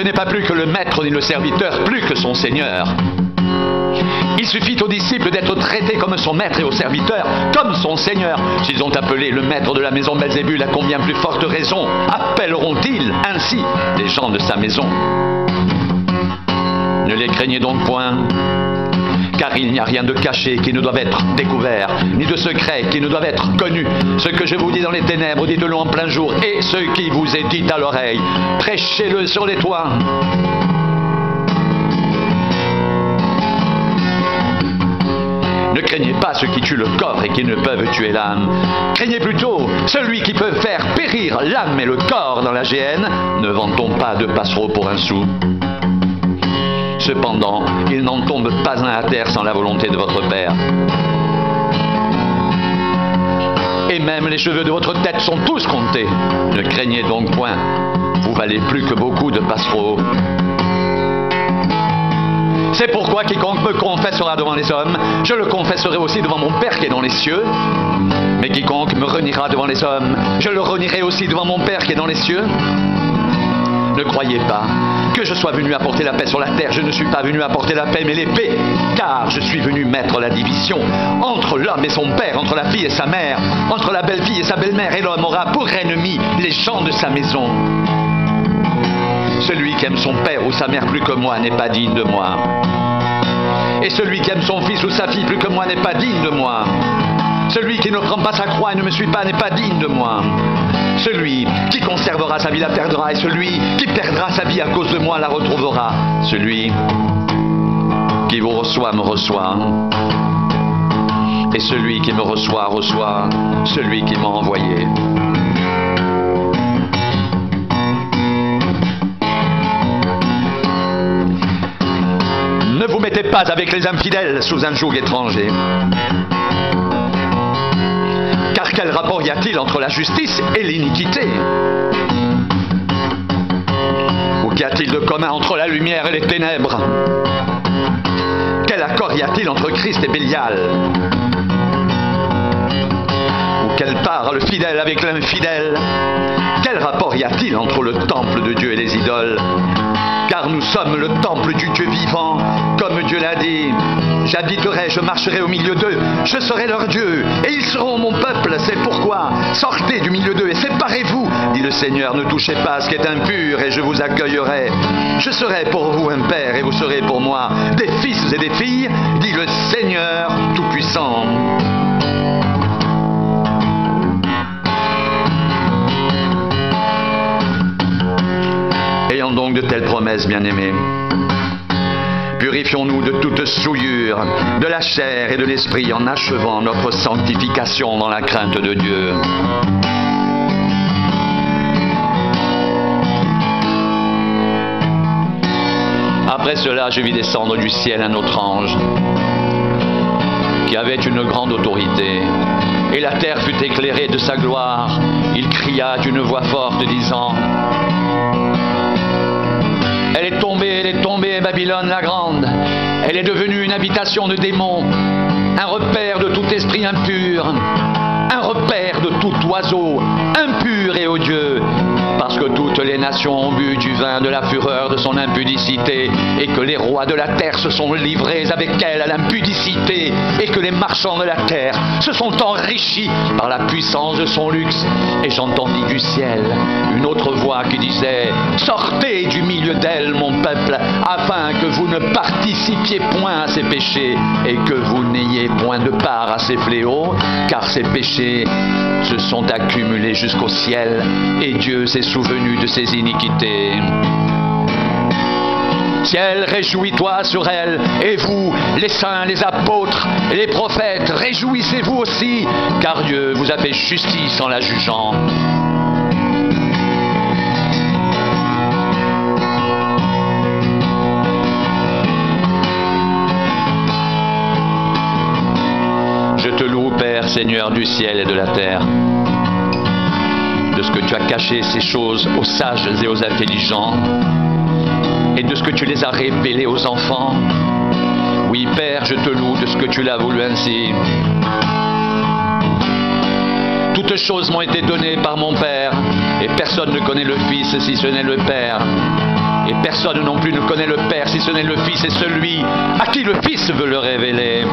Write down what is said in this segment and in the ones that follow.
n'est pas plus que le maître ni le serviteur, plus que son Seigneur. Il suffit aux disciples d'être traités comme son maître et aux serviteurs comme son Seigneur. S'ils ont appelé le maître de la maison Belzébul, à combien plus forte raison appelleront-ils ainsi les gens de sa maison? Ne les craignez donc point, car il n'y a rien de caché qui ne doive être découvert, ni de secret qui ne doive être connu. Ce que je vous dis dans les ténèbres, dites-le en plein jour, et ce qui vous est dit à l'oreille, prêchez-le sur les toits. Ne craignez pas ceux qui tuent le corps et qui ne peuvent tuer l'âme. Craignez plutôt celui qui peut faire périr l'âme et le corps dans la géhenne. Ne vantons pas de passereaux pour un sou. Cependant, il n'en tombe pas un à terre sans la volonté de votre Père. Et même les cheveux de votre tête sont tous comptés. Ne craignez donc point. Vous valez plus que beaucoup de passereaux. C'est pourquoi quiconque me confessera devant les hommes, je le confesserai aussi devant mon Père qui est dans les cieux. Mais quiconque me reniera devant les hommes, je le renierai aussi devant mon Père qui est dans les cieux. Ne croyez pas que je sois venu apporter la paix sur la terre. Je ne suis pas venu apporter la paix, mais l'épée. Car je suis venu mettre la division entre l'homme et son père, entre la fille et sa mère, entre la belle-fille et sa belle-mère. Et l'homme aura pour ennemi les gens de sa maison. Celui qui aime son père ou sa mère plus que moi n'est pas digne de moi. Et celui qui aime son fils ou sa fille plus que moi n'est pas digne de moi. Celui qui ne prend pas sa croix et ne me suit pas n'est pas digne de moi. Celui qui conservera sa vie la perdra, et celui qui perdra sa vie à cause de moi la retrouvera. Celui qui vous reçoit me reçoit. Et celui qui me reçoit reçoit celui qui m'a envoyé. Ne vous mettez pas avec les infidèles sous un joug étranger. Car quel rapport y a-t-il entre la justice et l'iniquité? Ou qu'y a-t-il de commun entre la lumière et les ténèbres? Quel accord y a-t-il entre Christ et Bélial? Ou quelle part le fidèle avec l'infidèle? Quel rapport y a-t-il entre le temple de Dieu et les idoles? Car nous sommes le temple du Dieu vivant, comme Dieu l'a dit. J'habiterai, je marcherai au milieu d'eux, je serai leur Dieu, et ils seront mon peuple. C'est pourquoi, sortez du milieu d'eux et séparez-vous, dit le Seigneur. Ne touchez pas à ce qui est impur, et je vous accueillerai. Je serai pour vous un père, et vous serez pour moi des fils et des filles, dit le Seigneur Tout-Puissant. Ayant donc de telles promesses, bien-aimés, purifions-nous de toute souillure, de la chair et de l'esprit, en achevant notre sanctification dans la crainte de Dieu. Après cela, je vis descendre du ciel un autre ange, qui avait une grande autorité, et la terre fut éclairée de sa gloire. Il cria d'une voix forte, disant: Elle est tombée, Babylone la grande. Elle est devenue une habitation de démons, un repère de tout esprit impur, un repère de tout oiseau impur et odieux, parce que toutes les nations ont bu du vin de la fureur de son impudicité, et que les rois de la terre se sont livrés avec elle à l'impudicité, et que les marchands de la terre se sont enrichis par la puissance de son luxe. Et j'entendis du ciel une autre voix qui disait: Sortez du milieu d'elle, mon peuple, afin que vous ne participiez point à ses péchés, et que vous n'ayez point de part à ses fléaux, car ses péchés se sont accumulés jusqu'au ciel, et Dieu s'est souvenu de ses iniquités. Ciel, réjouis-toi sur elle, et vous, les saints, les apôtres, et les prophètes, réjouissez-vous aussi, car Dieu vous a fait justice en la jugeant. Je te loue, Père, Seigneur du ciel et de la terre, de ce que tu as caché ces choses aux sages et aux intelligents, et de ce que tu les as révélées aux enfants. Oui, Père, je te loue de ce que tu l'as voulu ainsi. Toutes choses m'ont été données par mon Père, et personne ne connaît le Fils si ce n'est le Père, Et personne non plus ne connaît le Père si ce n'est le Fils et celui à qui le Fils veut le révéler.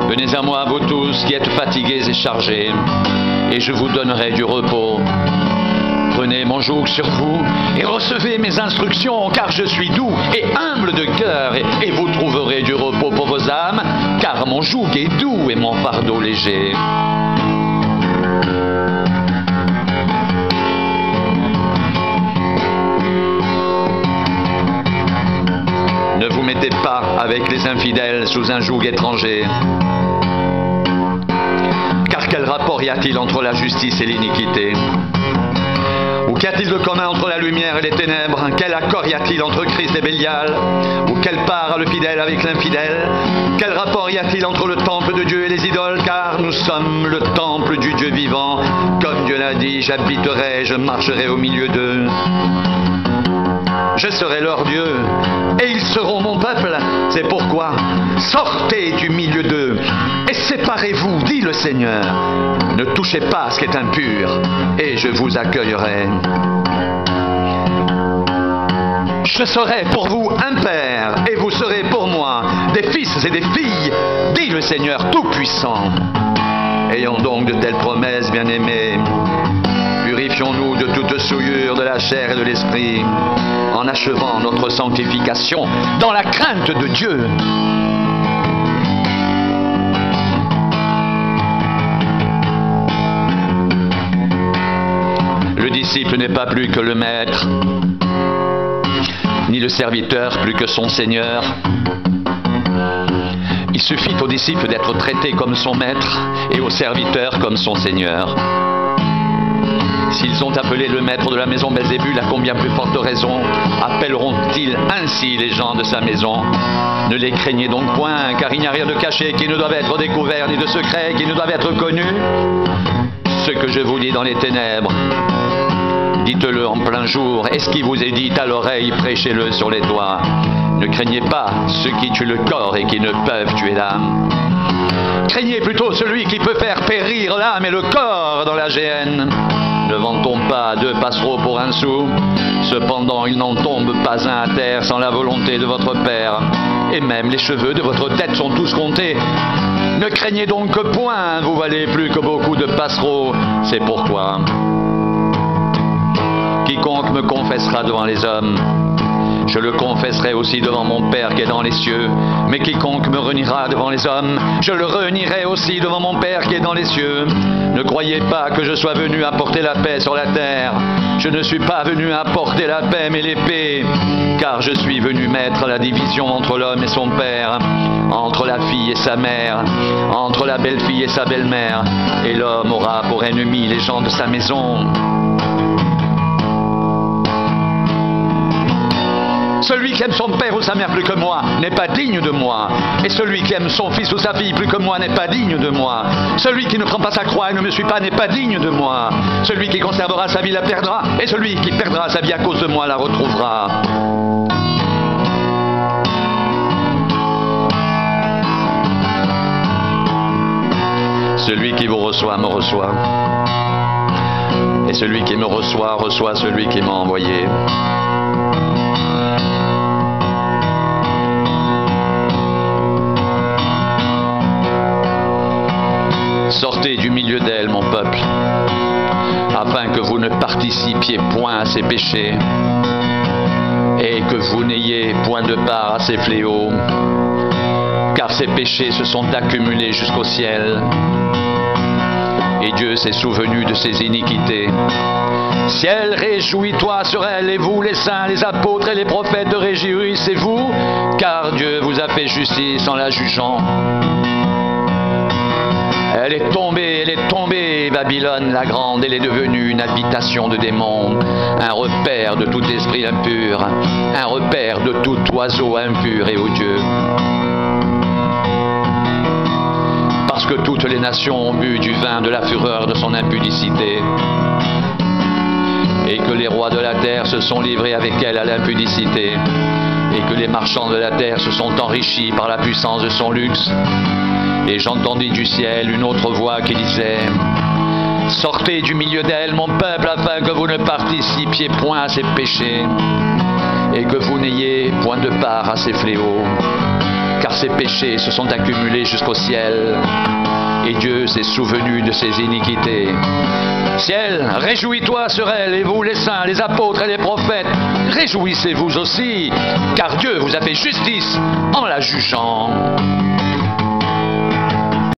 Venez à moi, vous tous qui êtes fatigués et chargés, et je vous donnerai du repos. Prenez mon joug sur vous et recevez mes instructions, car je suis doux et humble de cœur, et vous trouverez du repos pour vos âmes, car mon joug est doux et mon fardeau léger. Ne vous mettez pas avec les infidèles sous un joug étranger. Car quel rapport y a-t-il entre la justice et l'iniquité? Ou qu'y a-t-il de commun entre la lumière et les ténèbres? Quel accord y a-t-il entre Christ et Bélial? Ou quelle part a le fidèle avec l'infidèle? Quel rapport y a-t-il entre le temple de Dieu et les idoles? Car nous sommes le temple du Dieu vivant. Comme Dieu l'a dit, j'habiterai, je marcherai au milieu d'eux. Je serai leur Dieu, et ils seront mon peuple. C'est pourquoi, sortez du milieu d'eux, et séparez-vous, dit le Seigneur. Ne touchez pas à ce qui est impur, et je vous accueillerai. Je serai pour vous un père, et vous serez pour moi des fils et des filles, dit le Seigneur Tout-Puissant. Ayons donc de telles promesses, bien-aimés. Purifions-nous de toute souillure de la chair et de l'esprit, en achevant notre sanctification dans la crainte de Dieu. Le disciple n'est pas plus que le maître, ni le serviteur plus que son Seigneur. Il suffit au disciple d'être traité comme son maître et au serviteur comme son Seigneur. S'ils ont appelé le maître de la maison Belzébul, à combien plus forte raison appelleront-ils ainsi les gens de sa maison? Ne les craignez donc point, car il n'y a rien de caché qui ne doive être découvert, ni de secret qui ne doive être connu. Ce que je vous dis dans les ténèbres, dites-le en plein jour, et ce qui vous est dit à l'oreille, prêchez-le sur les toits. Ne craignez pas ceux qui tuent le corps et qui ne peuvent tuer l'âme. Craignez plutôt celui qui peut faire périr l'âme et le corps dans la géhenne. Ne vend-on pas 2 passereaux pour 1 sou? Cependant, il n'en tombe pas un à terre sans la volonté de votre Père. Et même les cheveux de votre tête sont tous comptés. Ne craignez donc que point, vous valez plus que beaucoup de passereaux. C'est pourquoi quiconque me confessera devant les hommes, je le confesserai aussi devant mon Père qui est dans les cieux. Mais quiconque me reniera devant les hommes, je le renierai aussi devant mon Père qui est dans les cieux. Ne croyez pas que je sois venu apporter la paix sur la terre. Je ne suis pas venu apporter la paix mais l'épée. Car je suis venu mettre la division entre l'homme et son père, entre la fille et sa mère, entre la belle-fille et sa belle-mère. Et l'homme aura pour ennemis les gens de sa maison. Celui qui aime son père ou sa mère plus que moi n'est pas digne de moi. Et celui qui aime son fils ou sa fille plus que moi n'est pas digne de moi. Celui qui ne prend pas sa croix et ne me suit pas n'est pas digne de moi. Celui qui conservera sa vie la perdra, et celui qui perdra sa vie à cause de moi la retrouvera. Celui qui vous reçoit me reçoit. Et celui qui me reçoit reçoit celui qui m'a envoyé. Sortez du milieu d'elle, mon peuple, afin que vous ne participiez point à ses péchés et que vous n'ayez point de part à ses fléaux, car ses péchés se sont accumulés jusqu'au ciel, et Dieu s'est souvenu de ses iniquités. Ciel, réjouis-toi sur elle, et vous, les saints, les apôtres et les prophètes, réjouissez-vous, car Dieu vous a fait justice en la jugeant. Elle est tombée, Babylone la grande, elle est devenue une habitation de démons, un repère de tout esprit impur, un repère de tout oiseau impur et odieux. Parce que toutes les nations ont bu du vin de la fureur de son impudicité, et que les rois de la terre se sont livrés avec elle à l'impudicité, et que les marchands de la terre se sont enrichis par la puissance de son luxe. Et j'entendis du ciel une autre voix qui disait: Sortez du milieu d'elle, mon peuple, afin que vous ne participiez point à ses péchés, et que vous n'ayez point de part à ses fléaux, car ses péchés se sont accumulés jusqu'au ciel, et Dieu s'est souvenu de ses iniquités. Ciel, réjouis-toi sur elle, et vous les saints, les apôtres et les prophètes, réjouissez-vous aussi, car Dieu vous a fait justice en la jugeant.